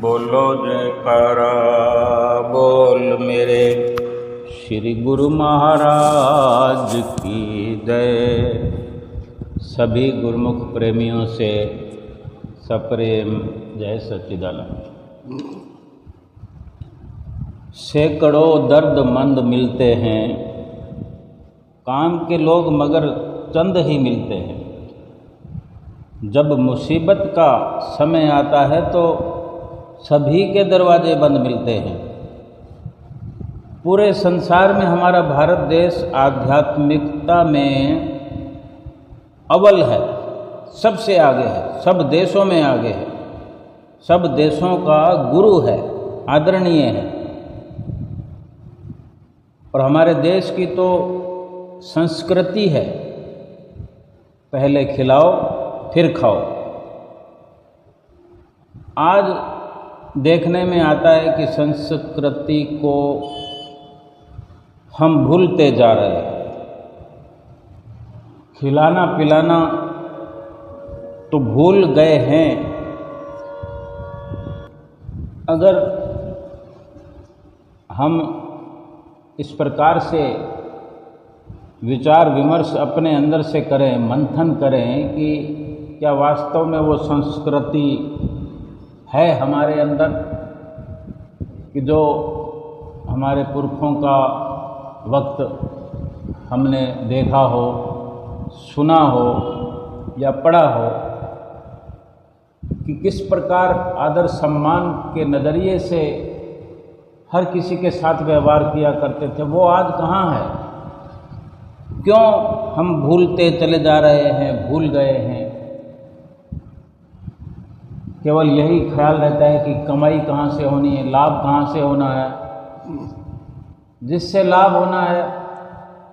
बोलो जयकारा बोल मेरे श्री गुरु महाराज की जय। सभी गुरुमुख प्रेमियों से सप्रेम जय सच्चिदानंद। सैकड़ों दर्दमंद मिलते हैं, काम के लोग मगर चंद ही मिलते हैं। जब मुसीबत का समय आता है तो सभी के दरवाजे बंद मिलते हैं। पूरे संसार में हमारा भारत देश आध्यात्मिकता में अव्वल है, सबसे आगे है, सब देशों में आगे है, सब देशों का गुरु है, आदरणीय है। और हमारे देश की तो संस्कृति है, पहले खिलाओ फिर खाओ। आज देखने में आता है कि संस्कृति को हम भूलते जा रहे हैं। खिलाना पिलाना तो भूल गए हैं। अगर हम इस प्रकार से विचार विमर्श अपने अंदर से करें, मंथन करें कि क्या वास्तव में वो संस्कृति है हमारे अंदर, कि जो हमारे पुरखों का वक्त हमने देखा हो, सुना हो या पढ़ा हो कि किस प्रकार आदर सम्मान के नज़रिए से हर किसी के साथ व्यवहार किया करते थे, वो आज कहाँ है? क्यों हम भूलते चले जा रहे हैं, भूल गए हैं? केवल यही ख्याल रहता है कि कमाई कहाँ से होनी है, लाभ कहाँ से होना है, जिससे लाभ होना है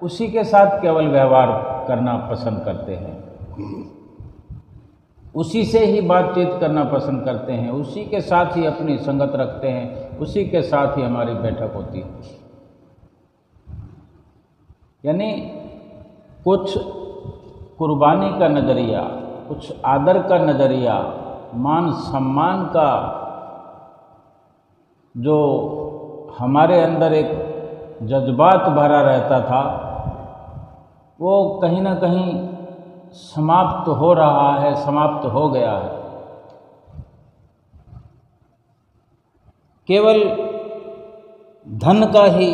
उसी के साथ केवल व्यवहार करना पसंद करते हैं, उसी से ही बातचीत करना पसंद करते हैं, उसी के साथ ही अपनी संगत रखते हैं, उसी के साथ ही हमारी बैठक होती है। यानी कुछ कुर्बानी का नज़रिया, कुछ आदर का नज़रिया, मान सम्मान का जो हमारे अंदर एक जज्बात भरा रहता था, वो कहीं ना कहीं समाप्त हो रहा है, समाप्त हो गया है। केवल धन का ही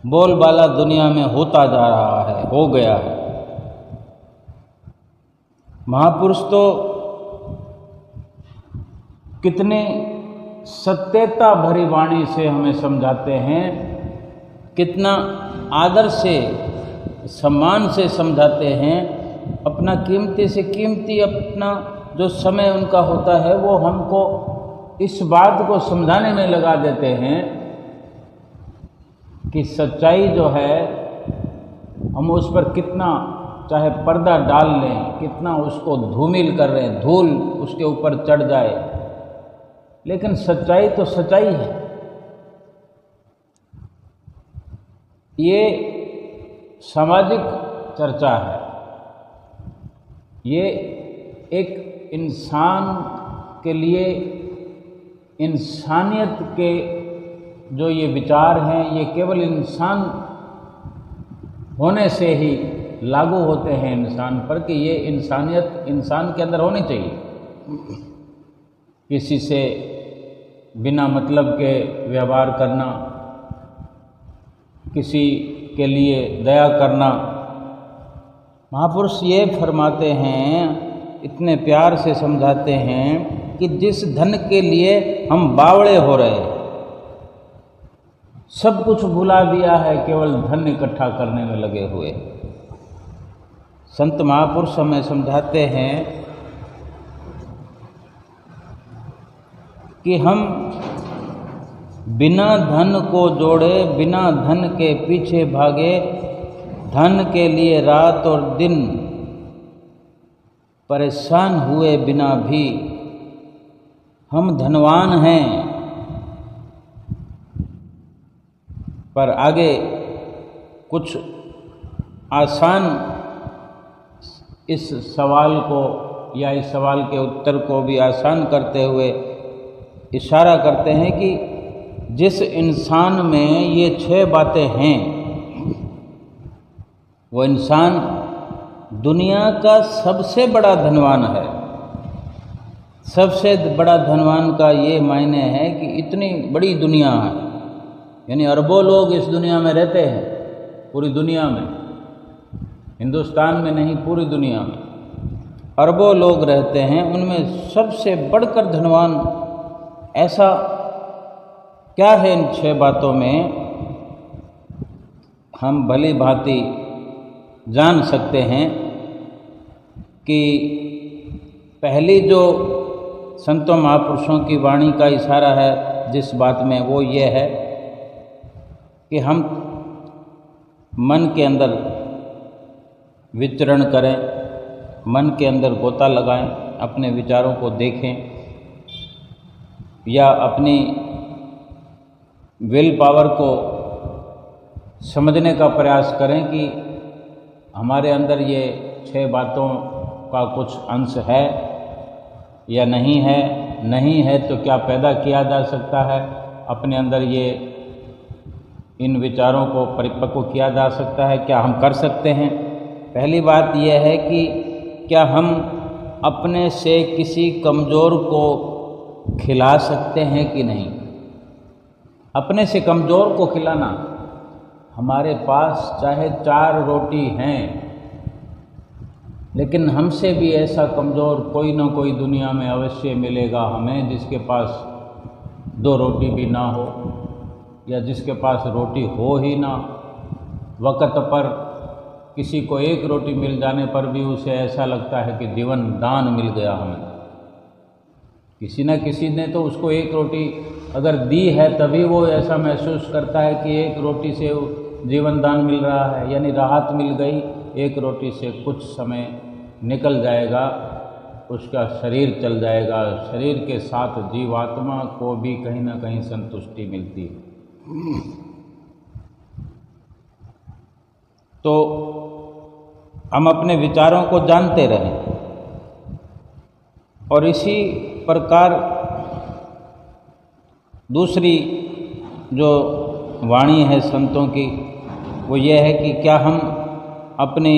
बोलबाला दुनिया में होता जा रहा है, हो गया है। महापुरुष तो कितने सत्यता भरी वाणी से हमें समझाते हैं, कितना आदर से सम्मान से समझाते हैं। अपना कीमती से कीमती अपना जो समय उनका होता है वो हमको इस बात को समझाने में लगा देते हैं कि सच्चाई जो है हम उस पर कितना चाहे पर्दा डाल लें, कितना उसको धूमिल कर रहे हैं, धूल उसके ऊपर चढ़ जाए, लेकिन सच्चाई तो सच्चाई है। ये सामाजिक चर्चा है, ये एक इंसान के लिए इंसानियत के जो ये विचार हैं, ये केवल इंसान होने से ही लागू होते हैं इंसान पर, कि ये इंसानियत इंसान के अंदर होनी चाहिए। किसी से बिना मतलब के व्यवहार करना, किसी के लिए दया करना। महापुरुष ये फरमाते हैं, इतने प्यार से समझाते हैं कि जिस धन के लिए हम बावड़े हो रहे, सब कुछ भुला दिया है, केवल धन इकट्ठा करने में लगे हुए। संत महापुरुष हमें समझाते हैं कि हम बिना धन को जोड़े, बिना धन के पीछे भागे, धन के लिए रात और दिन परेशान हुए बिना भी हम धनवान हैं। पर आगे कुछ आसान इस सवाल को या इस सवाल के उत्तर को भी आसान करते हुए इशारा करते हैं कि जिस इंसान में ये 6 बातें हैं वो इंसान दुनिया का सबसे बड़ा धनवान है। सबसे बड़ा धनवान का ये मायने है कि इतनी बड़ी दुनिया है, यानी अरबों लोग इस दुनिया में रहते हैं, पूरी दुनिया में, हिंदुस्तान में नहीं पूरी दुनिया में अरबों लोग रहते हैं। उनमें सबसे बढ़कर धनवान ऐसा क्या है इन 6 बातों में, हम भली भांति जान सकते हैं कि पहली जो संतों महापुरुषों की वाणी का इशारा है जिस बात में, वो ये है कि हम मन के अंदर विचरण करें, मन के अंदर गोता लगाएं, अपने विचारों को देखें या अपनी विल पावर को समझने का प्रयास करें कि हमारे अंदर ये 6 बातों का कुछ अंश है या नहीं है। नहीं है तो क्या पैदा किया जा सकता है, अपने अंदर ये इन विचारों को परिपक्व किया जा सकता है, क्या हम कर सकते हैं। पहली बात यह है कि क्या हम अपने से किसी कमज़ोर को खिला सकते हैं कि नहीं। अपने से कमज़ोर को खिलाना, हमारे पास चाहे 4 रोटी हैं लेकिन हमसे भी ऐसा कमज़ोर कोई ना कोई दुनिया में अवश्य मिलेगा हमें, जिसके पास 2 रोटी भी ना हो या जिसके पास रोटी हो ही ना। वक़्त पर किसी को 1 रोटी मिल जाने पर भी उसे ऐसा लगता है कि जीवन दान मिल गया हमें। किसी न किसी ने तो उसको 1 रोटी अगर दी है तभी वो ऐसा महसूस करता है कि 1 रोटी से जीवन दान मिल रहा है, यानी राहत मिल गई। 1 रोटी से कुछ समय निकल जाएगा, उसका शरीर चल जाएगा, शरीर के साथ जीवात्मा को भी कहीं ना कहीं संतुष्टि मिलती है। तो हम अपने विचारों को जानते रहें और इसी प्रकार दूसरी जो वाणी है संतों की वो ये है कि क्या हम अपनी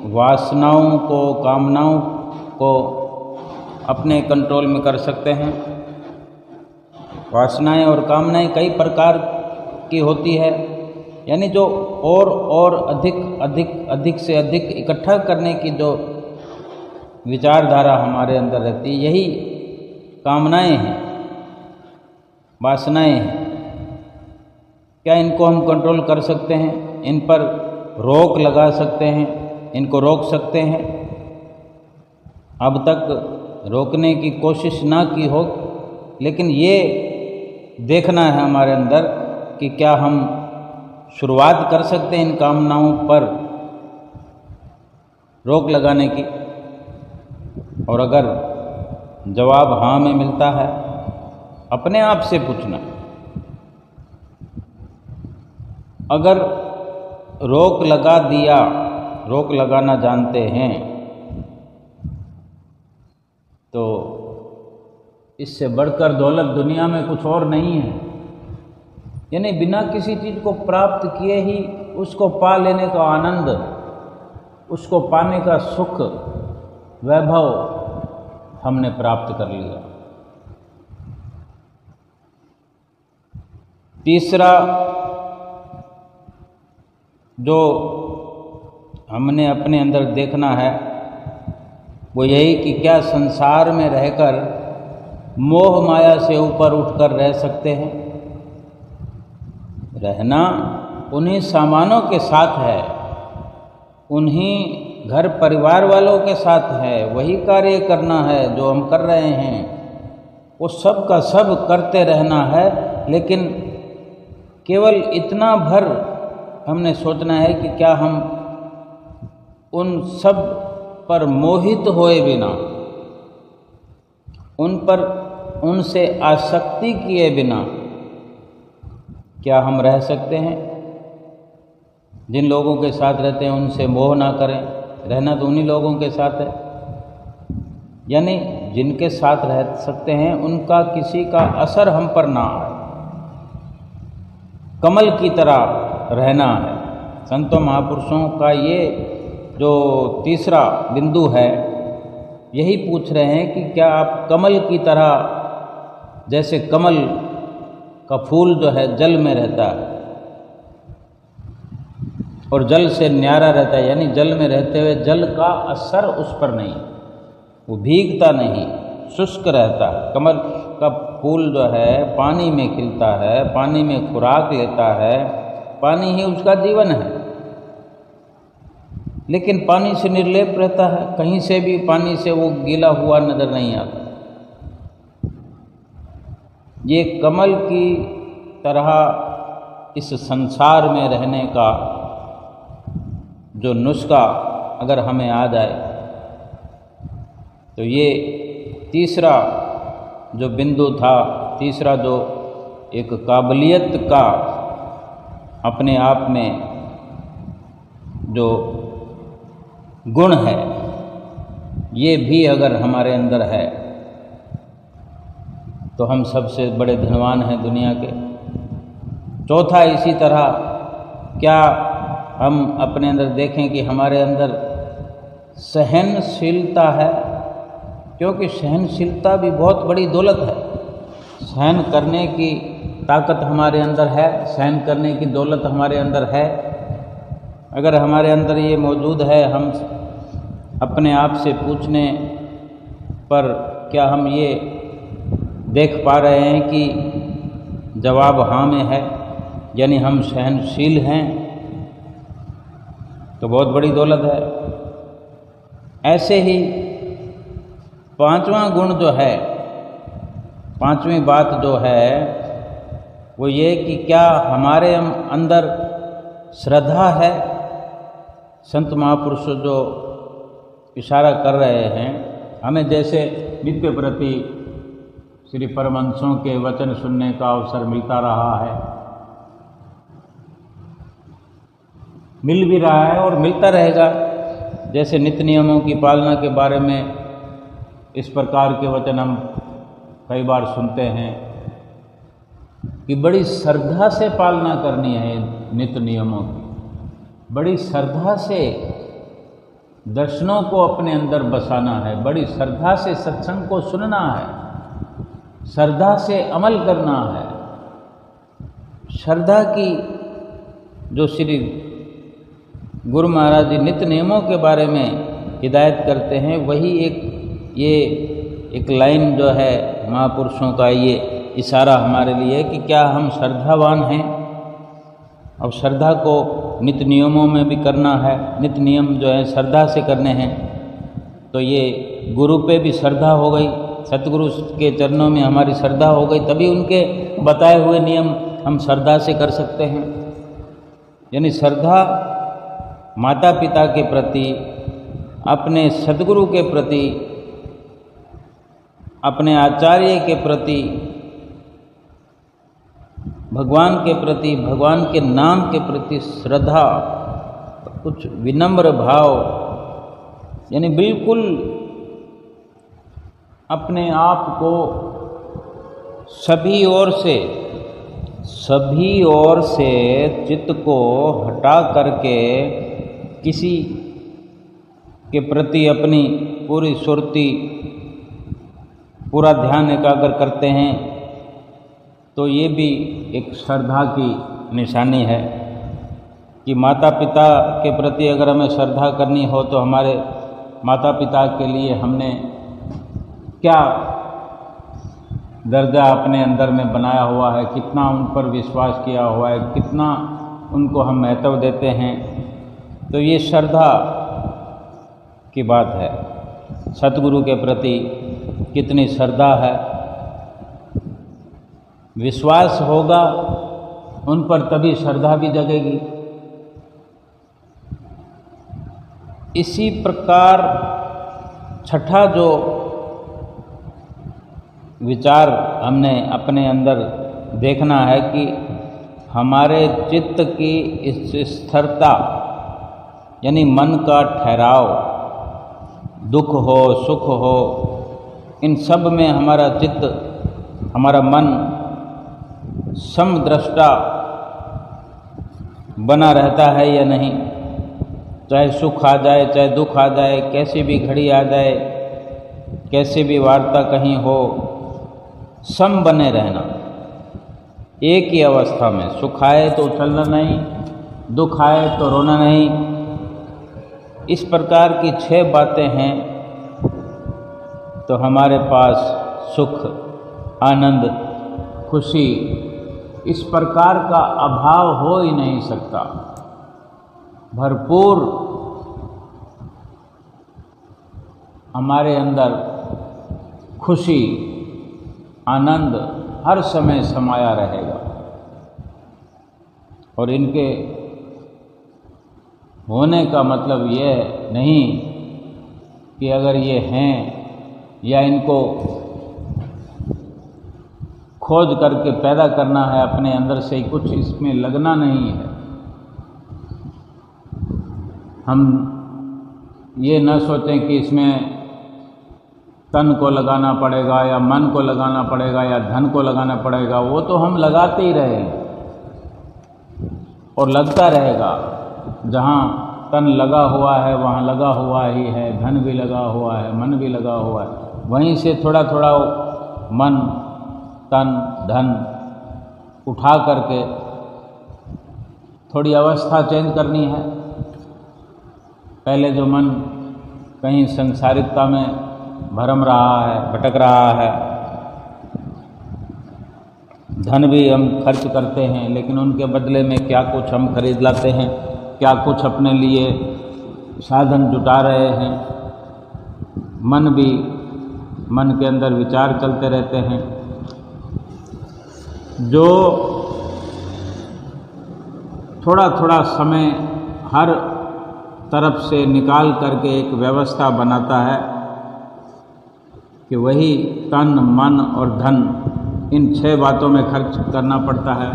वासनाओं को, कामनाओं को अपने कंट्रोल में कर सकते हैं। वासनाएं और कामनाएं कई प्रकार की होती है, यानी जो और अधिक से अधिक इकट्ठा करने की जो विचारधारा हमारे अंदर रहती है, यही कामनाएं हैं, वासनाएं हैं। क्या इनको हम कंट्रोल कर सकते हैं, इन पर रोक लगा सकते हैं, इनको रोक सकते हैं। अब तक रोकने की कोशिश ना की हो, लेकिन ये देखना है हमारे अंदर कि क्या हम शुरुआत कर सकते हैं इन कामनाओं पर रोक लगाने की। और अगर जवाब हाँ में मिलता है, अपने आप से पूछना। अगर रोक लगा दिया, रोक लगाना जानते हैं, तो इससे बढ़कर दौलत दुनिया में कुछ और नहीं है। यानी बिना किसी चीज़ को प्राप्त किए ही उसको पा लेने का आनंद, उसको पाने का सुख, वैभव हमने प्राप्त कर लिया। तीसरा जो हमने अपने अंदर देखना है वो यही कि क्या संसार में रहकर मोह माया से ऊपर उठकर रह सकते हैं। रहना उन्हीं सामानों के साथ है, उन्हीं घर परिवार वालों के साथ है, वही कार्य करना है जो हम कर रहे हैं, वो सब का सब करते रहना है। लेकिन केवल इतना भर हमने सोचना है कि क्या हम उन सब पर मोहित होए बिना, उन पर उनसे आसक्ति किए बिना क्या हम रह सकते हैं। जिन लोगों के साथ रहते हैं उनसे मोह ना करें, रहना तो उन्हीं लोगों के साथ है। यानी जिनके साथ रह सकते हैं उनका किसी का असर हम पर ना आए, कमल की तरह रहना है। संतों महापुरुषों का ये जो तीसरा बिंदु है, यही पूछ रहे हैं कि क्या आप कमल की तरह, जैसे कमल का फूल जो है जल में रहता है और जल से न्यारा रहता है, यानी जल में रहते हुए जल का असर उस पर नहीं, वो भीगता नहीं, शुष्क रहता है। कमल का फूल जो है पानी में खिलता है, पानी में खुराक लेता है, पानी ही उसका जीवन है, लेकिन पानी से निर्लेप रहता है, कहीं से भी पानी से वो गीला हुआ नजर नहीं आता। ये कमल की तरह इस संसार में रहने का जो नुस्खा अगर हमें आ जाए, तो ये तीसरा जो बिंदु था, तीसरा जो एक काबिलियत का अपने आप में जो गुण है, ये भी अगर हमारे अंदर है तो हम सबसे बड़े धनवान हैं दुनिया के। चौथा, इसी तरह क्या हम अपने अंदर देखें कि हमारे अंदर सहनशीलता है, क्योंकि सहनशीलता भी बहुत बड़ी दौलत है। सहन करने की ताकत हमारे अंदर है, सहन करने की दौलत हमारे अंदर है। अगर हमारे अंदर ये मौजूद है, हम अपने आप से पूछने पर क्या हम ये देख पा रहे हैं कि जवाब हाँ में है, यानी हम सहनशील हैं, तो बहुत बड़ी दौलत है। ऐसे ही पांचवा गुण जो है, पांचवी बात जो है वो ये कि क्या हमारे अंदर श्रद्धा है। संत महापुरुष जो इशारा कर रहे हैं, हमें जैसे नित्य प्रति श्री परमहंसों के वचन सुनने का अवसर मिलता रहा है, मिल भी रहा है और मिलता रहेगा। जैसे नित्य नियमों की पालना के बारे में इस प्रकार के वचन हम कई बार सुनते हैं कि बड़ी श्रद्धा से पालना करनी है नित्य नियमों की, बड़ी श्रद्धा से दर्शनों को अपने अंदर बसाना है, बड़ी श्रद्धा से सत्संग को सुनना है, श्रद्धा से अमल करना है। श्रद्धा की जो श्री गुरु महाराज जी नित्य नियमों के बारे में हिदायत करते हैं, वही एक लाइन जो है महापुरुषों का ये इशारा हमारे लिए कि क्या हम श्रद्धावान हैं। अब श्रद्धा को नित्य नियमों में भी करना है, नित्य नियम जो है श्रद्धा से करने हैं, तो ये गुरु पे भी श्रद्धा हो गई, सतगुरु के चरणों में हमारी श्रद्धा हो गई, तभी उनके बताए हुए नियम हम श्रद्धा से कर सकते हैं। यानी श्रद्धा माता पिता के प्रति, अपने सद्गुरु के प्रति, अपने आचार्य के प्रति, भगवान के प्रति, भगवान के नाम के प्रति श्रद्धा, कुछ विनम्र भाव, यानी बिल्कुल अपने आप को सभी ओर से चित्त को हटा करके किसी के प्रति अपनी पूरी सुरती, पूरा ध्यान एकाग्र करते हैं, तो ये भी एक श्रद्धा की निशानी है कि माता पिता के प्रति अगर हमें श्रद्धा करनी हो तो हमारे माता पिता के लिए हमने क्या दर्जा अपने अंदर में बनाया हुआ है, कितना उन पर विश्वास किया हुआ है, कितना उनको हम महत्व देते हैं। तो ये श्रद्धा की बात है। सतगुरु के प्रति कितनी श्रद्धा है, विश्वास होगा उन पर तभी श्रद्धा भी जगेगी। इसी प्रकार छठा जो विचार हमने अपने अंदर देखना है कि हमारे चित्त की इस स्थिरता, यानी मन का ठहराव, दुख हो सुख हो, इन सब में हमारा चित्त, हमारा मन समदृष्टा बना रहता है या नहीं। चाहे सुख आ जाए, चाहे दुख आ जाए, कैसी भी घड़ी आ जाए, कैसी भी वार्ता कहीं हो, सम बने रहना एक ही अवस्था में। सुख आए तो उछलना नहीं, दुख आए तो रोना नहीं। इस प्रकार की 6 बातें हैं तो हमारे पास सुख, आनंद, खुशी, इस प्रकार का अभाव हो ही नहीं सकता। भरपूर हमारे अंदर खुशी, आनंद हर समय समाया रहेगा। और इनके होने का मतलब यह नहीं कि अगर ये हैं या इनको खोज करके पैदा करना है अपने अंदर से ही, कुछ इसमें लगना नहीं है। हम ये न सोचें कि इसमें तन को लगाना पड़ेगा या मन को लगाना पड़ेगा या धन को लगाना पड़ेगा। वो तो हम लगाते ही रहे और लगता रहेगा। जहाँ तन लगा हुआ है वहाँ लगा हुआ ही है, धन भी लगा हुआ है, मन भी लगा हुआ है। वहीं से थोड़ा थोड़ा मन, तन, धन उठा करके थोड़ी अवस्था चेंज करनी है। पहले जो मन कहीं संसारिकता में भरम रहा है, भटक रहा है, धन भी हम खर्च करते हैं, लेकिन उनके बदले में क्या कुछ हम खरीद लाते हैं, क्या कुछ अपने लिए साधन जुटा रहे हैं। मन के अंदर विचार चलते रहते हैं जो थोड़ा थोड़ा समय हर तरफ से निकाल करके एक व्यवस्था बनाता है कि वही तन, मन और धन, इन 6 बातों में खर्च करना पड़ता है।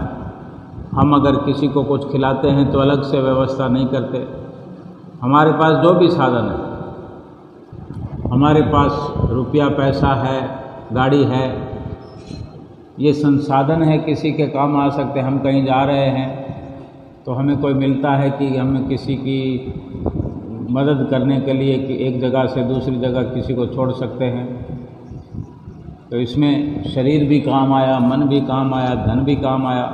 हम अगर किसी को कुछ खिलाते हैं तो अलग से व्यवस्था नहीं करते। हमारे पास जो भी साधन है, हमारे पास रुपया पैसा है, गाड़ी है, ये संसाधन है, किसी के काम आ सकते हैं। हम कहीं जा रहे हैं तो हमें कोई मिलता है कि हमें किसी की मदद करने के लिए कि एक जगह से दूसरी जगह किसी को छोड़ सकते हैं। तो इसमें शरीर भी काम आया, मन भी काम आया, धन भी काम आया,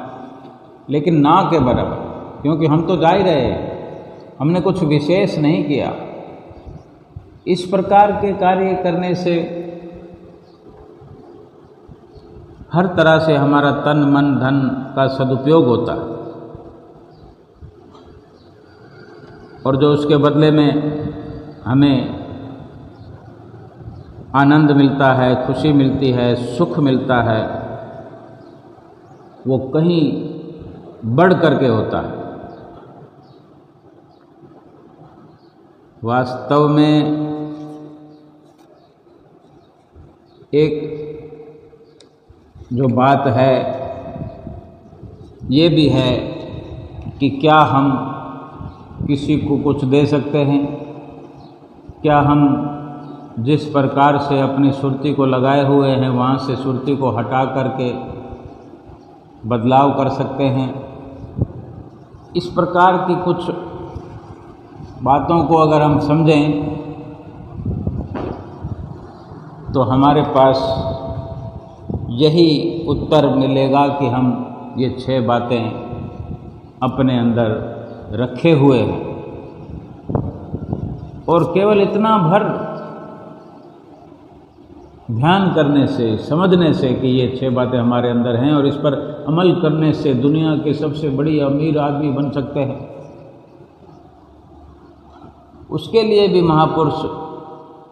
लेकिन ना के बराबर, क्योंकि हम तो जा ही रहे हैं, हमने कुछ विशेष नहीं किया। इस प्रकार के कार्य करने से हर तरह से हमारा तन, मन, धन का सदुपयोग होता है और जो उसके बदले में हमें आनंद मिलता है, खुशी मिलती है, सुख मिलता है, वो कहीं बढ़ करके होता है। वास्तव में एक जो बात है ये भी है कि क्या हम किसी को कुछ दे सकते हैं? क्या हम जिस प्रकार से अपनी सुरती को लगाए हुए हैं वहाँ से सुरती को हटा करके बदलाव कर सकते हैं? इस प्रकार की कुछ बातों को अगर हम समझें तो हमारे पास यही उत्तर मिलेगा कि हम ये 6 बातें अपने अंदर रखे हुए हैं और केवल इतना भर ध्यान करने से, समझने से कि ये 6 बातें हमारे अंदर हैं और इस पर अमल करने से दुनिया के सबसे बड़ी अमीर आदमी बन सकते हैं। उसके लिए भी महापुरुष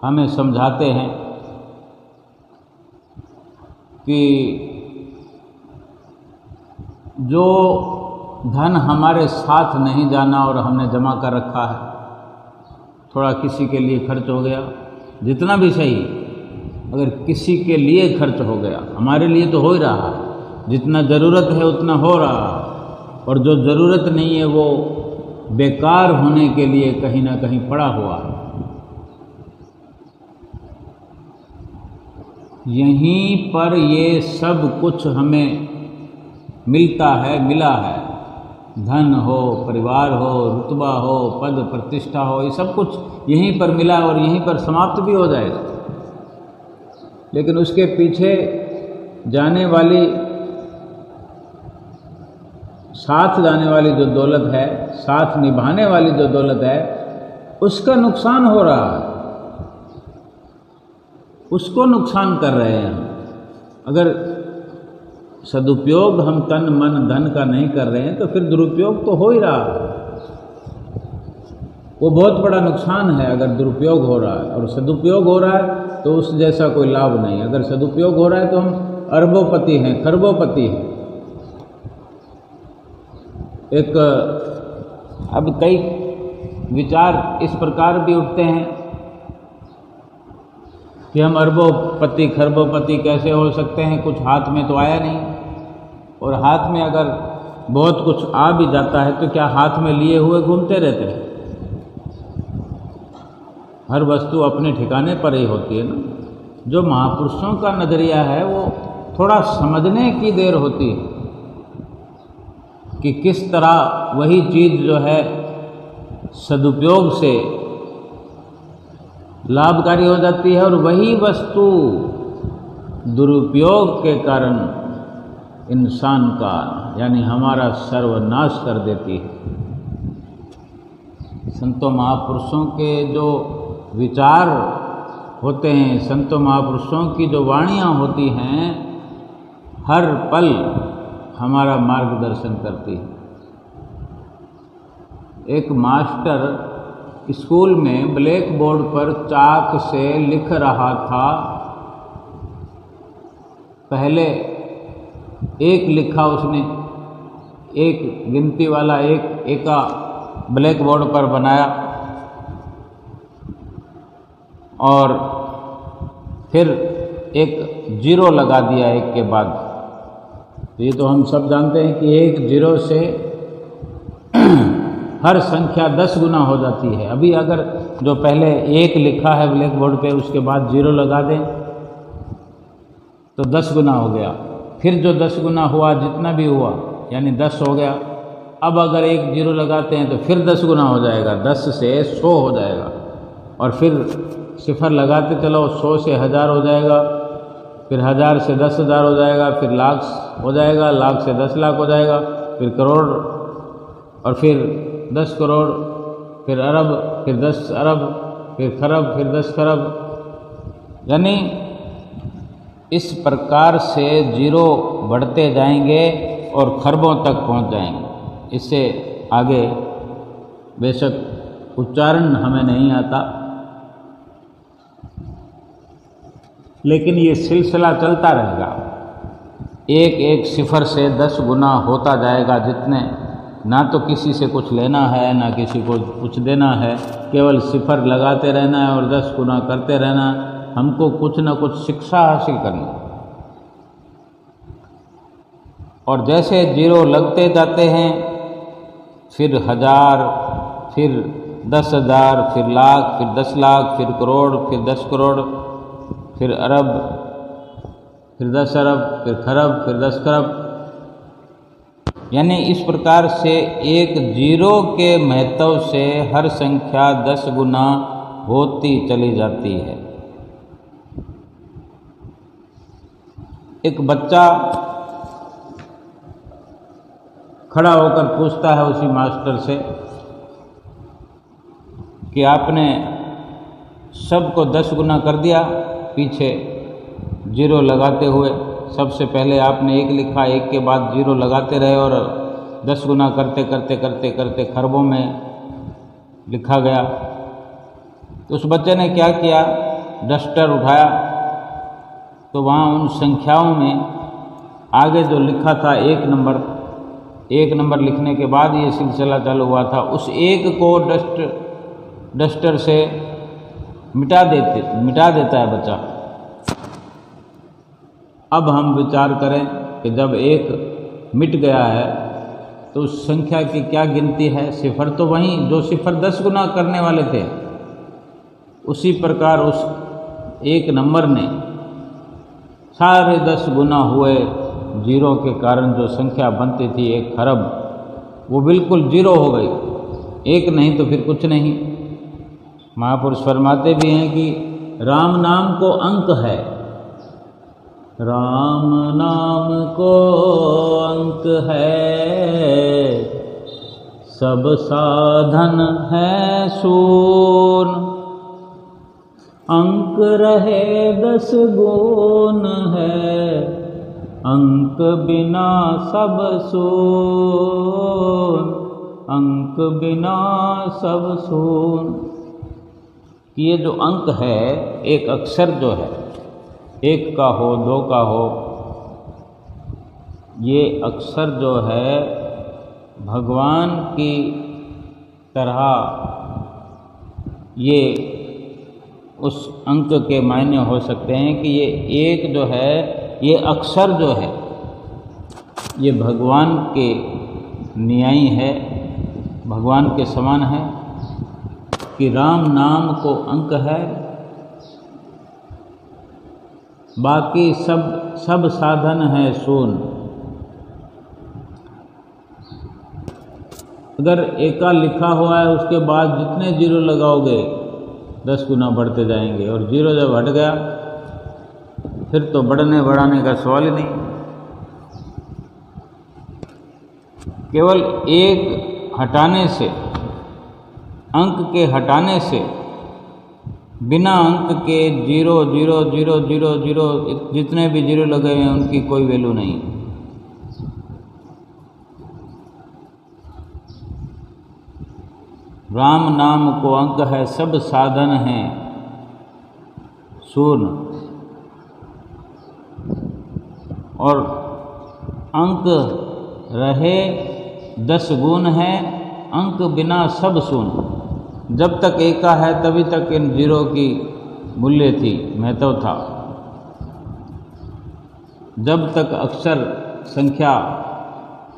हमें समझाते हैं कि जो धन हमारे साथ नहीं जाना और हमने जमा कर रखा है, थोड़ा किसी के लिए खर्च हो गया, जितना भी सही, अगर किसी के लिए खर्च हो गया, हमारे लिए तो हो ही रहा है, जितना ज़रूरत है उतना हो रहा है, और जो ज़रूरत नहीं है वो बेकार होने के लिए कहीं ना कहीं पड़ा हुआ है। यहीं पर ये सब कुछ हमें मिलता है, मिला है। धन हो, परिवार हो, रुतबा हो, पद प्रतिष्ठा हो, ये सब कुछ यहीं पर मिला और यहीं पर समाप्त भी हो जाएगा। लेकिन उसके पीछे जाने वाली, साथ जाने वाली जो दौलत है, साथ निभाने वाली जो दौलत है, उसका नुकसान हो रहा है, उसको नुकसान कर रहे हैं हम। अगर सदुपयोग हम तन मन धन का नहीं कर रहे हैं तो फिर दुरुपयोग तो हो ही रहा है। वो बहुत बड़ा नुकसान है अगर दुरुपयोग हो रहा है, और सदुपयोग हो रहा है तो उस जैसा कोई लाभ नहीं। अगर सदुपयोग हो रहा है तो हम अरबोपति हैं, खरबोपति हैं। एक अब कई विचार इस प्रकार भी उठते हैं कि हम अरबोपति खरबोपति कैसे हो सकते हैं, कुछ हाथ में तो आया नहीं। और हाथ में अगर बहुत कुछ आ भी जाता है तो क्या हाथ में लिए हुए घूमते रहते हैं? हर वस्तु अपने ठिकाने पर ही होती है ना। जो महापुरुषों का नज़रिया है वो थोड़ा समझने की देर होती है कि किस तरह वही चीज़ जो है सदुपयोग से लाभकारी हो जाती है और वही वस्तु दुरुपयोग के कारण इंसान का यानी हमारा सर्वनाश कर देती है। संतों महापुरुषों के जो विचार होते हैं, संतों महापुरुषों की जो वाणियाँ होती हैं, हर पल हमारा मार्गदर्शन करती है। एक मास्टर स्कूल में ब्लैक बोर्ड पर चाक से लिख रहा था। पहले एक लिखा उसने, एक गिनती वाला एका ब्लैक बोर्ड पर बनाया और फिर एक जीरो लगा दिया एक के बाद। ये तो हम सब जानते हैं कि एक जीरो से हर संख्या 10 गुना हो जाती है। अभी अगर जो पहले एक लिखा है ब्लैक बोर्ड पे उसके बाद जीरो लगा दें तो 10 गुना हो गया। फिर जो 10 गुना हुआ, जितना भी हुआ यानी 10 हो गया। अब अगर एक जीरो लगाते हैं तो फिर 10 गुना हो जाएगा, 10 से 100 हो जाएगा। और फिर सिफर लगाते चलो, 100 से 1000 हो जाएगा, फिर 1000 से 10,000 हो जाएगा, फिर लाख हो जाएगा, लाख से 10 लाख हो जाएगा, फिर करोड़, और फिर 10 करोड़, फिर अरब, फिर 10 अरब, फिर खरब, फिर 10 खरब। यानी इस प्रकार से जीरो बढ़ते जाएंगे और खरबों तक पहुंच जाएंगे। इससे आगे बेशक उच्चारण हमें नहीं आता, लेकिन ये सिलसिला चलता रहेगा। एक एक सिफर से 10 गुना होता जाएगा, जितने ना तो किसी से कुछ लेना है ना किसी को कुछ देना है, केवल सिफर लगाते रहना है और 10 गुना करते रहना। हमको कुछ ना कुछ शिक्षा हासिल करनी। और जैसे जीरो लगते जाते हैं, फिर 1000, फिर 10,000, फिर लाख, फिर 10 लाख, फिर करोड़, फिर 10 करोड़, फिर अरब, फिर 10 अरब, फिर खरब, फिर 10 खरब। यानी इस प्रकार से एक जीरो के महत्व से हर संख्या 10 गुना होती चली जाती है। एक बच्चा खड़ा होकर पूछता है उसी मास्टर से कि आपने सबको 10 गुना कर दिया पीछे जीरो लगाते हुए। सबसे पहले आपने एक लिखा, एक के बाद जीरो लगाते रहे और 10 गुना करते करते करते करते खरबों में लिखा गया। तो उस बच्चे ने क्या किया, डस्टर उठाया तो वहाँ उन संख्याओं में आगे जो लिखा था एक नंबर लिखने के बाद ये सिलसिला चालू हुआ था, उस एक को डस्टर से मिटा देता है बच्चा। अब हम विचार करें कि जब एक मिट गया है तो उस संख्या की क्या गिनती है। सिफर तो वहीं, जो सिफर 10 गुना करने वाले थे, उसी प्रकार उस एक नंबर ने सारे 10 गुना हुए। जीरो के कारण जो संख्या बनती थी 1 खरब, वो बिल्कुल जीरो हो गई। 1 नहीं तो फिर कुछ नहीं। महापुरुष फरमाते भी हैं कि राम नाम को अंक है, राम नाम को अंक है, सब साधन है शून, अंक रहे 10 गुण है, अंक बिना सब सून, अंक बिना सब सून। ये जो अंक है, एक अक्षर जो है, 1 का हो 2 का हो, ये अक्षर जो है भगवान की तरह ये उस अंक के मायने हो सकते हैं कि ये 1 जो है, ये अक्षर जो है, ये भगवान के न्यायी है, भगवान के समान है कि राम नाम को अंक है, बाकी सब साधन है शून्य। अगर एका लिखा हुआ है, उसके बाद जितने जीरो लगाओगे 10 गुना बढ़ते जाएंगे, और जीरो जब हट गया फिर तो बढ़ने बढ़ाने का सवाल ही नहीं। केवल 1 हटाने से, अंक के हटाने से, बिना अंक के 0 0 0 0 0 जितने भी जीरो लगे हुए हैं उनकी कोई वैल्यू नहीं। राम नाम को अंक है, सब साधन हैं शून्य, और अंक रहे 10 गुण है, अंक बिना सब शून्य। जब तक एका है तभी तक इन जीरो की मूल्य थी, महत्व था। जब तक अक्षर संख्या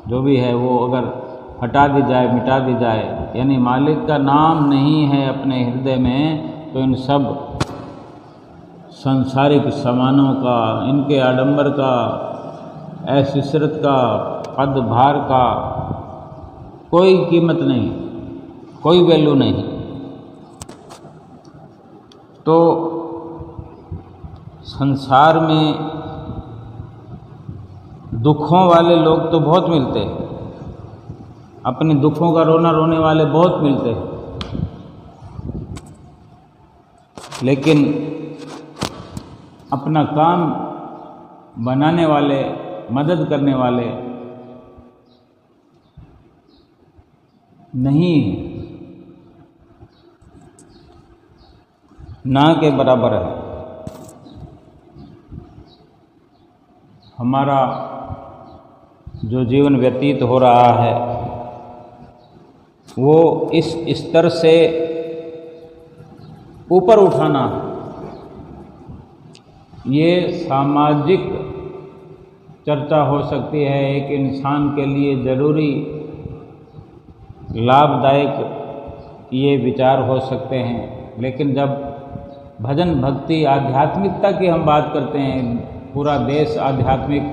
जो भी है वो अगर हटा दी जाए, मिटा दी जाए, यानी मालिक का नाम नहीं है अपने हृदय में, तो इन सब सांसारिक सामानों का, इनके आडंबर का, ऐश इशरत का, पद भार का कोई कीमत नहीं, कोई वैल्यू नहीं। तो संसार में दुखों वाले लोग तो बहुत मिलते हैं, अपने दुखों का रोना रोने वाले बहुत मिलते हैं, लेकिन अपना काम बनाने वाले, मदद करने वाले नहीं, ना के बराबर है। हमारा जो जीवन व्यतीत हो रहा है वो इस स्तर से ऊपर उठाना, ये सामाजिक चर्चा हो सकती है, एक इंसान के लिए ज़रूरी लाभदायक ये विचार हो सकते हैं, लेकिन जब भजन भक्ति आध्यात्मिकता की हम बात करते हैं, पूरा देश आध्यात्मिक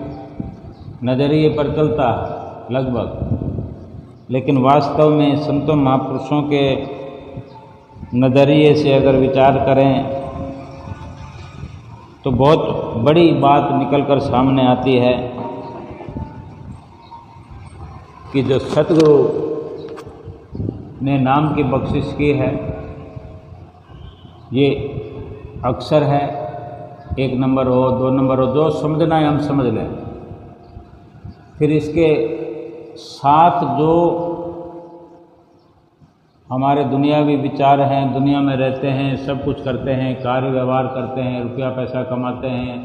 नज़रिए पर चलता है लगभग, लेकिन वास्तव में संतों महापुरुषों के नज़रिए से अगर विचार करें तो बहुत बड़ी बात निकलकर सामने आती है कि जो सतगुरु ने नाम की बख्शिश की है, ये अक्षर है, 1 नंबर हो 2 नंबर हो, जो समझना है हम समझ लें। फिर इसके साथ जो हमारे दुनियावी विचार हैं, दुनिया में रहते हैं, सब कुछ करते हैं, कार्य व्यवहार करते हैं, रुपया पैसा कमाते हैं,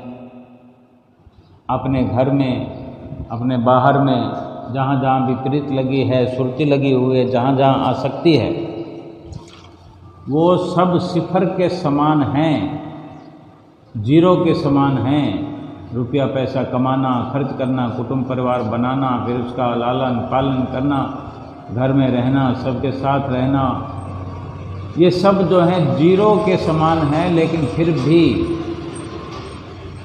अपने घर में, अपने बाहर में, जहाँ जहाँ विपरीत लगी है, सुरती लगी हुई है, जहाँ जहाँ आसक्ति है, वो सब सिफर के समान हैं, जीरो के समान हैं। रुपया पैसा कमाना, खर्च करना, कुटुंब परिवार बनाना, फिर उसका लालन पालन करना, घर में रहना, सबके साथ रहना, ये सब जो है जीरो के समान है। लेकिन फिर भी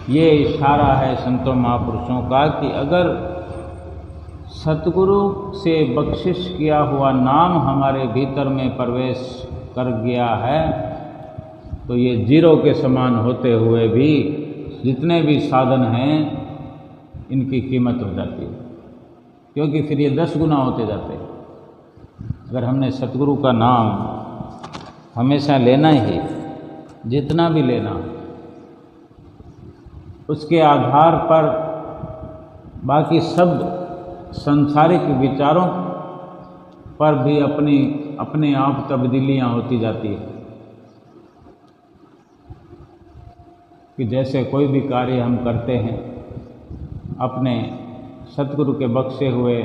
ये इशारा है संतों महापुरुषों का कि अगर सतगुरु से बख्शिश किया हुआ नाम हमारे भीतर में प्रवेश कर गया है तो ये जीरो के समान होते हुए भी जितने भी साधन हैं इनकी कीमत हो जाती है, क्योंकि फिर ये 10 गुना होते जाते हैं। अगर हमने सतगुरु का नाम हमेशा लेना ही, जितना भी लेना, उसके आधार पर बाकी सब सांसारिक विचारों पर भी अपने आप तब्दीलियां होती जाती है। कि जैसे कोई भी कार्य हम करते हैं अपने सतगुरु के बख्शे हुए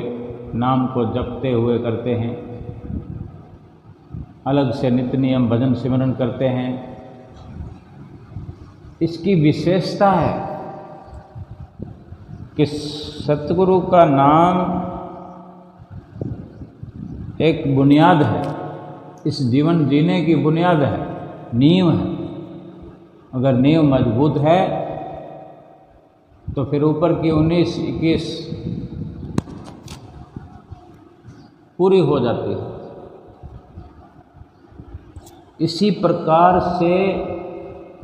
नाम को जपते हुए करते हैं, अलग से नित्य नियम भजन सिमरन करते हैं। इसकी विशेषता है कि सतगुरु का नाम एक बुनियाद है, इस जीवन जीने की बुनियाद है, नींव है। अगर नींव मजबूत है तो फिर ऊपर की 19-21 पूरी हो जाती है। इसी प्रकार से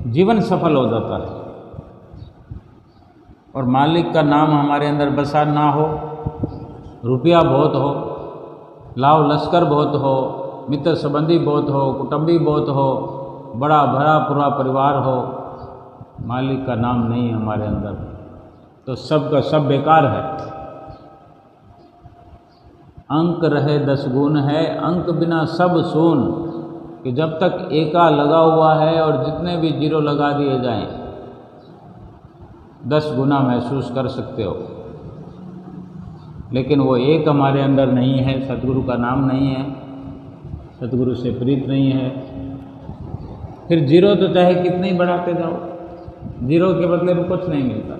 जीवन सफल हो जाता है। और मालिक का नाम हमारे अंदर बसा ना हो, रुपया बहुत हो, लाव लश्कर बहुत हो, मित्र संबंधी बहुत हो, कुटुंबी बहुत हो, बड़ा भरा पूरा परिवार हो, मालिक का नाम नहीं हमारे अंदर तो सब का सब बेकार है। अंक रहे 10 गुण है, अंक बिना सब शून। कि जब तक एका लगा हुआ है और जितने भी जीरो लगा दिए जाएं 10 गुना महसूस कर सकते हो, लेकिन वो एक हमारे अंदर नहीं है, सतगुरु का नाम नहीं है, सतगुरु से प्रीत नहीं है। फिर जीरो तो चाहे कितने ही बढ़ाते जाओ, जीरो के बदले में कुछ नहीं मिलता।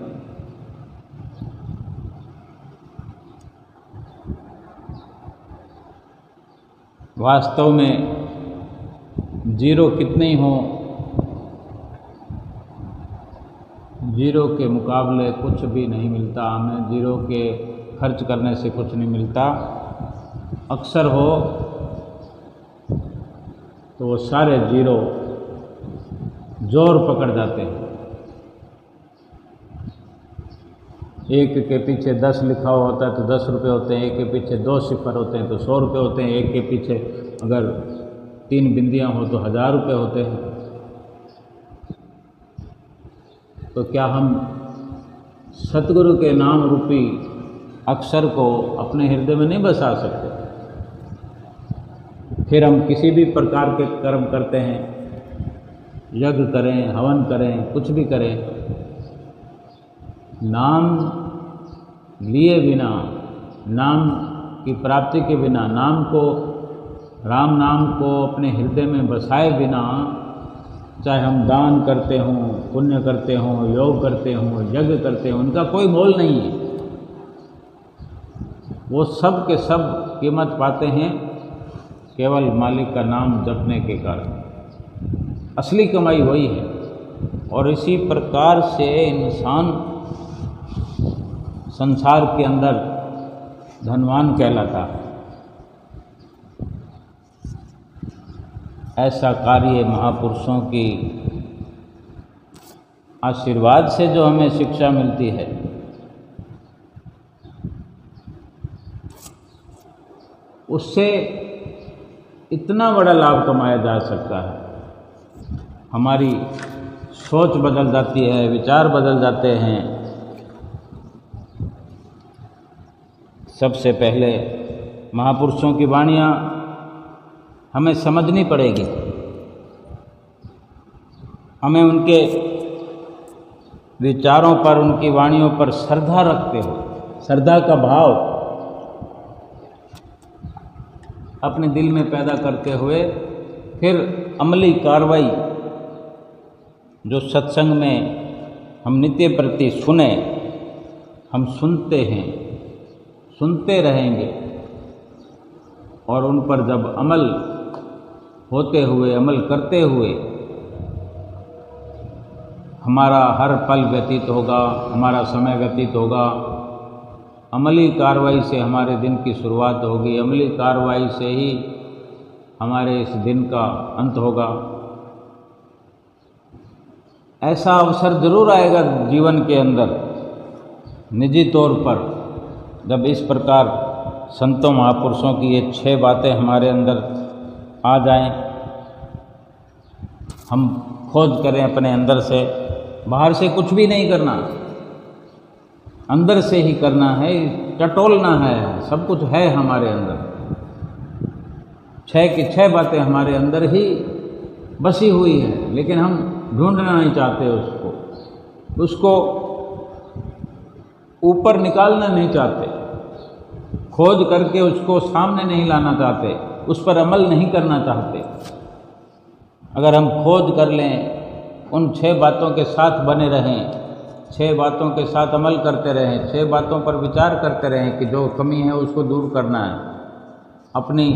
वास्तव में जीरो कितने ही हो, जीरो के मुकाबले कुछ भी नहीं मिलता हमें। जीरो के खर्च करने से कुछ नहीं मिलता। अक्सर हो तो वो सारे जीरो जोर पकड़ जाते हैं। एक के पीछे 10 लिखा हुआ होता है तो 10 रुपये होते हैं, एक के पीछे 2 सिफर होते हैं तो 100 रुपये होते हैं, एक के पीछे अगर 3 बिंदियां हो तो 1000 रुपये होते हैं। तो क्या हम सतगुरु के नाम रूपी अक्षर को अपने हृदय में नहीं बसा सकते? फिर हम किसी भी प्रकार के कर्म करते हैं, यज्ञ करें, हवन करें, कुछ भी करें, नाम लिए बिना, नाम की प्राप्ति के बिना, नाम को, राम नाम को अपने हृदय में बसाए बिना, चाहे हम दान करते हों, पुण्य करते हों, योग करते हों, यज्ञ करते हों, उनका कोई मोल नहीं है। वो सब के सब कीमत पाते हैं केवल मालिक का नाम जपने के कारण। असली कमाई वही है। और इसी प्रकार से इंसान संसार के अंदर धनवान कहलाता है। ऐसा कार्य महापुरुषों की आशीर्वाद से जो हमें शिक्षा मिलती है, उससे इतना बड़ा लाभ कमाया जा सकता है। हमारी सोच बदल जाती है, विचार बदल जाते हैं। सबसे पहले महापुरुषों की वाणियाँ हमें समझनी पड़ेगी। हमें उनके विचारों पर, उनकी वाणियों पर श्रद्धा रखते हो, श्रद्धा का भाव अपने दिल में पैदा करते हुए फिर अमली कार्रवाई जो सत्संग में हम नित्य प्रति सुने, हम सुनते हैं, सुनते रहेंगे और उन पर जब अमल होते हुए, अमल करते हुए हमारा हर पल व्यतीत होगा, हमारा समय व्यतीत होगा। अमली कार्रवाई से हमारे दिन की शुरुआत होगी, अमली कार्रवाई से ही हमारे इस दिन का अंत होगा। ऐसा अवसर जरूर आएगा जीवन के अंदर, निजी तौर पर, जब इस प्रकार संतों महापुरुषों की ये 6 बातें हमारे अंदर आ जाएं, हम खोज करें अपने अंदर से। बाहर से कुछ भी नहीं करना, अंदर से ही करना है, टटोलना है। सब कुछ है हमारे अंदर, 6 की 6 बातें हमारे अंदर ही बसी हुई है, लेकिन हम ढूंढना नहीं चाहते उसको ऊपर निकालना नहीं चाहते, खोज करके उसको सामने नहीं लाना चाहते, उस पर अमल नहीं करना चाहते। अगर हम खोज कर लें, उन 6 बातों के साथ बने रहें, 6 बातों के साथ अमल करते रहें, 6 बातों पर विचार करते रहें कि जो कमी है उसको दूर करना है, अपनी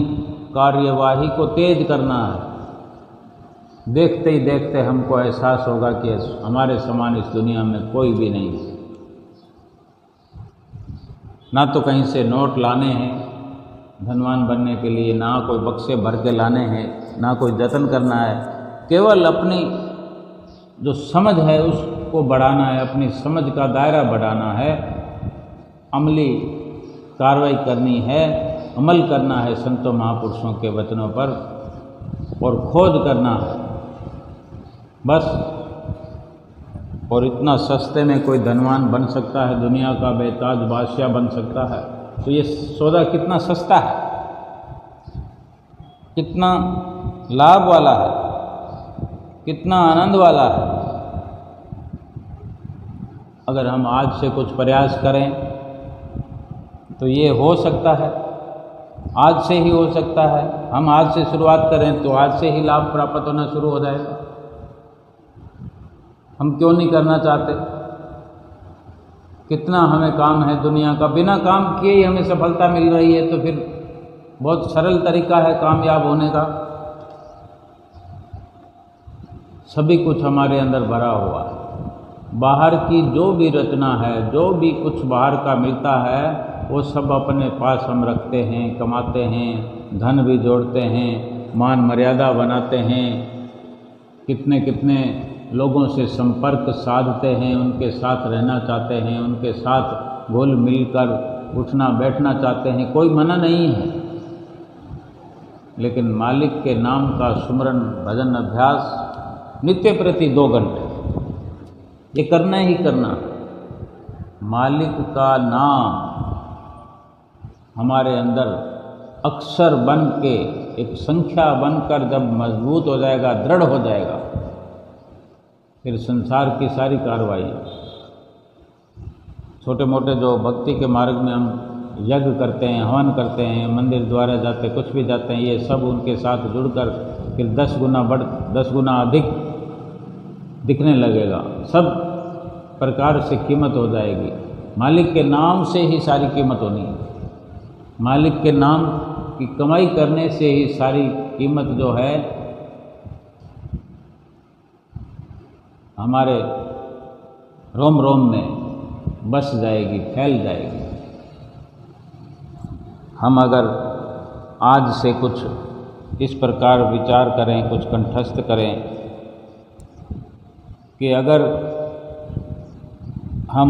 कार्यवाही को तेज करना है, देखते ही देखते हमको एहसास होगा कि हमारे समान इस दुनिया में कोई भी नहीं है। ना तो कहीं से नोट लाने हैं धनवान बनने के लिए, ना कोई बक्से भर के लाने हैं, ना कोई जतन करना है। केवल अपनी जो समझ है उसको बढ़ाना है, अपनी समझ का दायरा बढ़ाना है, अमली कार्रवाई करनी है, अमल करना है संतों महापुरुषों के वचनों पर, और खोज करना है बस। और इतना सस्ते में कोई धनवान बन सकता है, दुनिया का बेताज बादशाह बन सकता है, तो ये सौदा कितना सस्ता है, कितना लाभ वाला है, कितना आनंद वाला है। अगर हम आज से कुछ प्रयास करें तो ये हो सकता है, आज से ही हो सकता है। हम आज से शुरुआत करें तो आज से ही लाभ प्राप्त होना शुरू हो जाएगा। हम क्यों नहीं करना चाहते? कितना हमें काम है दुनिया का, बिना काम किए ही हमें सफलता मिल रही है, तो फिर बहुत सरल तरीका है कामयाब होने का। सभी कुछ हमारे अंदर भरा हुआ है। बाहर की जो भी रचना है, जो भी कुछ बाहर का मिलता है, वो सब अपने पास हम रखते हैं, कमाते हैं, धन भी जोड़ते हैं, मान मर्यादा बनाते हैं, कितने कितने लोगों से संपर्क साधते हैं, उनके साथ रहना चाहते हैं, उनके साथ घुल मिलकर उठना बैठना चाहते हैं, कोई मना नहीं है। लेकिन मालिक के नाम का सुमरन भजन अभ्यास नित्य प्रति 2 घंटे ये करना ही करना। मालिक का नाम हमारे अंदर अक्षर बन के, एक संख्या बनकर जब मजबूत हो जाएगा, दृढ़ हो जाएगा, फिर संसार की सारी कार्रवाई, छोटे मोटे जो भक्ति के मार्ग में हम यज्ञ करते हैं, हवन करते हैं, मंदिर द्वारा जाते, कुछ भी जाते हैं, ये सब उनके साथ जुड़कर फिर 10 गुना अधिक दिखने लगेगा। सब प्रकार से कीमत हो जाएगी। मालिक के नाम से ही सारी कीमत होनी है। मालिक के नाम की कमाई करने से ही सारी कीमत जो है हमारे रोम रोम में बस जाएगी, फैल जाएगी। हम अगर आज से कुछ इस प्रकार विचार करें, कुछ कंठस्थ करें कि अगर हम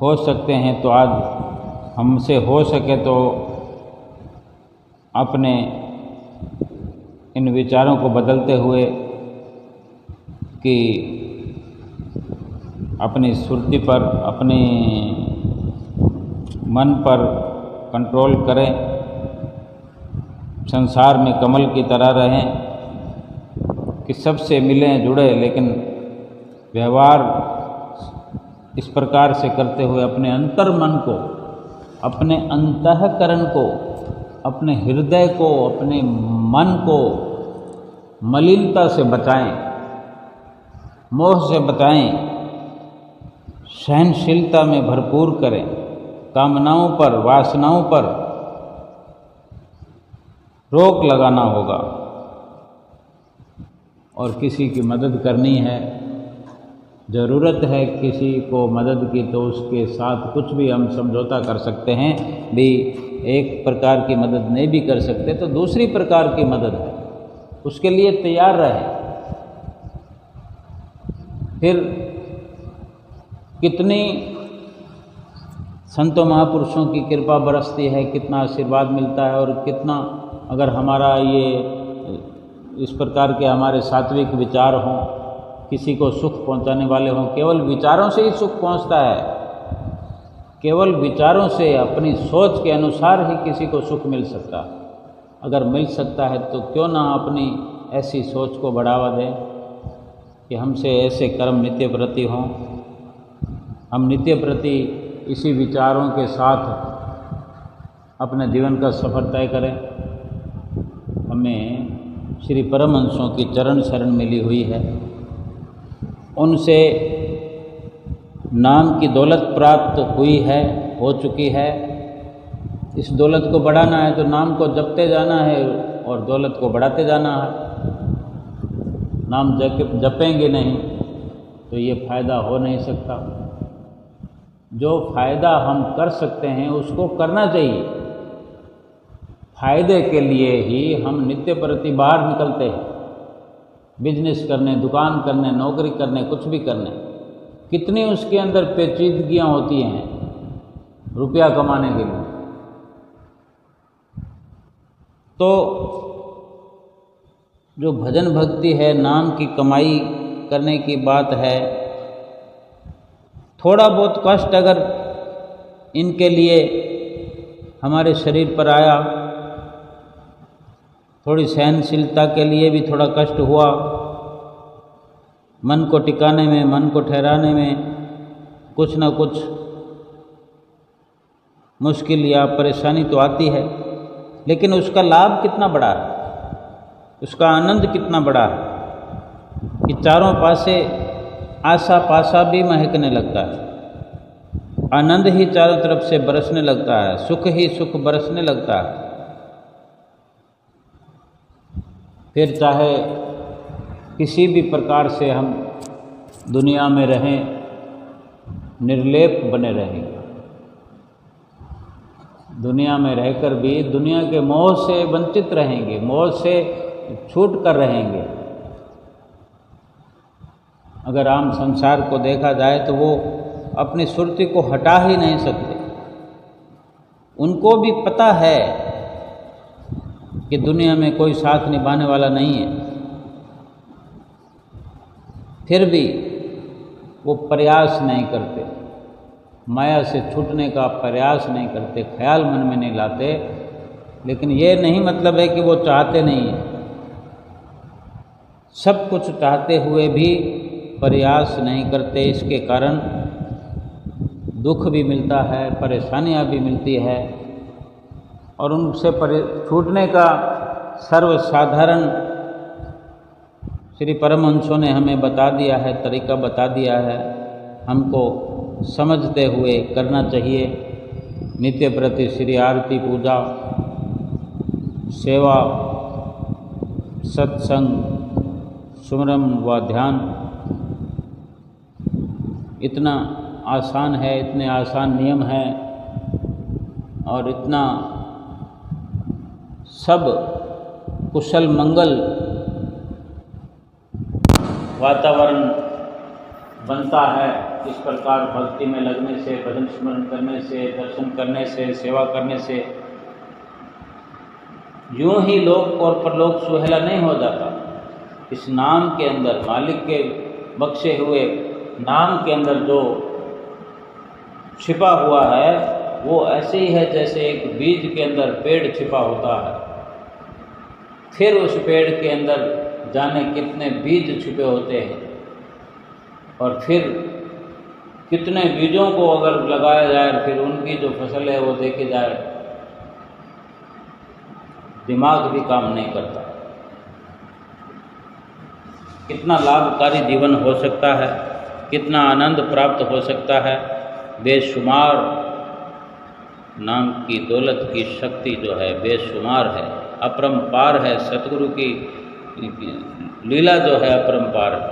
हो सकते हैं तो आज हमसे हो सके तो अपने इन विचारों को बदलते हुए कि अपनी सुरती पर, अपने मन पर कंट्रोल करें, संसार में कमल की तरह रहें कि सबसे मिलें जुड़े, लेकिन व्यवहार इस प्रकार से करते हुए अपने अंतर मन को, अपने अंतःकरण को, अपने हृदय को, अपने मन को मलिनता से बचाएं, मोह से बचाएं, सहनशीलता में भरपूर करें, कामनाओं पर, वासनाओं पर रोक लगाना होगा। और किसी की मदद करनी है, ज़रूरत है किसी को मदद की तो उसके साथ कुछ भी हम समझौता कर सकते हैं। भी एक प्रकार की मदद नहीं भी कर सकते तो दूसरी प्रकार की मदद है, उसके लिए तैयार रहे। फिर कितनी संतों महापुरुषों की कृपा बरसती है, कितना आशीर्वाद मिलता है, और कितना अगर हमारा ये इस प्रकार के हमारे सात्विक विचार हों, किसी को सुख पहुंचाने वाले हों। केवल विचारों से ही सुख पहुंचता है, केवल विचारों से अपनी सोच के अनुसार ही किसी को सुख मिल सकता। अगर मिल सकता है तो क्यों ना अपनी ऐसी सोच को बढ़ावा दें कि हमसे ऐसे कर्म नित्य प्रति हों, हम नित्य प्रति इसी विचारों के साथ अपने जीवन का सफ़र तय करें। हमें श्री परमहंसों की चरण शरण मिली हुई है, उनसे नाम की दौलत प्राप्त हुई है, हो चुकी है। इस दौलत को बढ़ाना है तो नाम को जपते जाना है और दौलत को बढ़ाते जाना है। नाम जपेंगे नहीं तो ये फ़ायदा हो नहीं सकता। जो फ़ायदा हम कर सकते हैं उसको करना चाहिए। फ़ायदे के लिए ही हम नित्य प्रति बाहर निकलते हैं, बिजनेस करने, दुकान करने, नौकरी करने, कुछ भी करने। कितनी उसके अंदर पेचीदगियाँ होती हैं रुपया कमाने के लिए। तो जो भजन भक्ति है, नाम की कमाई करने की बात है, थोड़ा बहुत कष्ट अगर इनके लिए हमारे शरीर पर आया, थोड़ी सहनशीलता के लिए भी थोड़ा कष्ट हुआ, मन को टिकाने में, मन को ठहराने में कुछ ना कुछ मुश्किल या परेशानी तो आती है, लेकिन उसका लाभ कितना बड़ा है, उसका आनंद कितना बड़ा है कि चारों पासे आशा पाशा भी महकने लगता है, आनंद ही चारों तरफ से बरसने लगता है, सुख ही सुख बरसने लगता है। फिर चाहे किसी भी प्रकार से हम दुनिया में रहें, निर्लेप बने रहेंगे। दुनिया में रहकर भी दुनिया के मोह से वंचित रहेंगे, मोह से छूट कर रहेंगे। अगर आम संसार को देखा जाए तो वो अपनी सुरती को हटा ही नहीं सकते। उनको भी पता है कि दुनिया में कोई साथ निभाने वाला नहीं है, फिर भी वो प्रयास नहीं करते, माया से छूटने का प्रयास नहीं करते, ख्याल मन में नहीं लाते। लेकिन ये नहीं मतलब है कि वो चाहते नहीं हैं, सब कुछ चाहते हुए भी प्रयास नहीं करते। इसके कारण दुख भी मिलता है, परेशानियां भी मिलती है, और उनसे छूटने का सर्वसाधारण श्री परमहंसों ने हमें बता दिया है, तरीका बता दिया है। हमको समझते हुए करना चाहिए। नित्य प्रति श्री आरती, पूजा, सेवा, सत्संग, सुमरन व ध्यान इतना आसान है, इतने आसान नियम हैं, और इतना सब कुशल मंगल वातावरण बनता है। इस प्रकार भक्ति में लगने से, भजन स्मरण करने से, दर्शन करने से, सेवा करने से यूं ही लोक और परलोक सुहेला नहीं हो जाता। इस नाम के अंदर, मालिक के बख्शे हुए नाम के अंदर जो छिपा हुआ है वो ऐसे ही है जैसे एक बीज के अंदर पेड़ छिपा होता है। फिर उस पेड़ के अंदर जाने कितने बीज छिपे होते हैं, और फिर कितने बीजों को अगर लगाया जाए, फिर उनकी जो फसल है वो देखी जाए, दिमाग भी काम नहीं करता। कितना लाभकारी जीवन हो सकता है, कितना आनंद प्राप्त हो सकता है। बेशुमार नाम की दौलत की शक्ति जो है बेशुमार है, अपरंपार है। सतगुरु की लीला जो है अपरंपार है।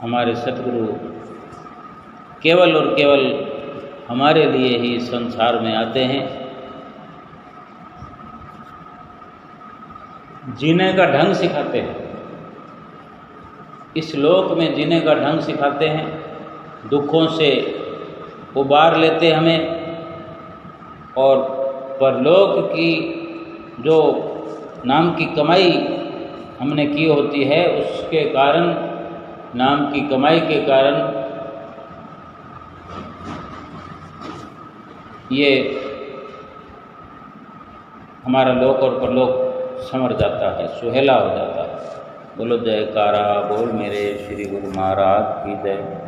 हमारे सतगुरु केवल और केवल हमारे लिए ही संसार में आते हैं, जीने का ढंग सिखाते हैं, इस लोक में जीने का ढंग सिखाते हैं, दुखों से उबार लेते हमें, और परलोक की जो नाम की कमाई हमने की होती है, उसके कारण, नाम की कमाई के कारण ये हमारा लोक और परलोक संवर जाता है, सुहेला हो जाता है। बोलो जयकारा बोल मेरे श्री गुरु महाराज की जय।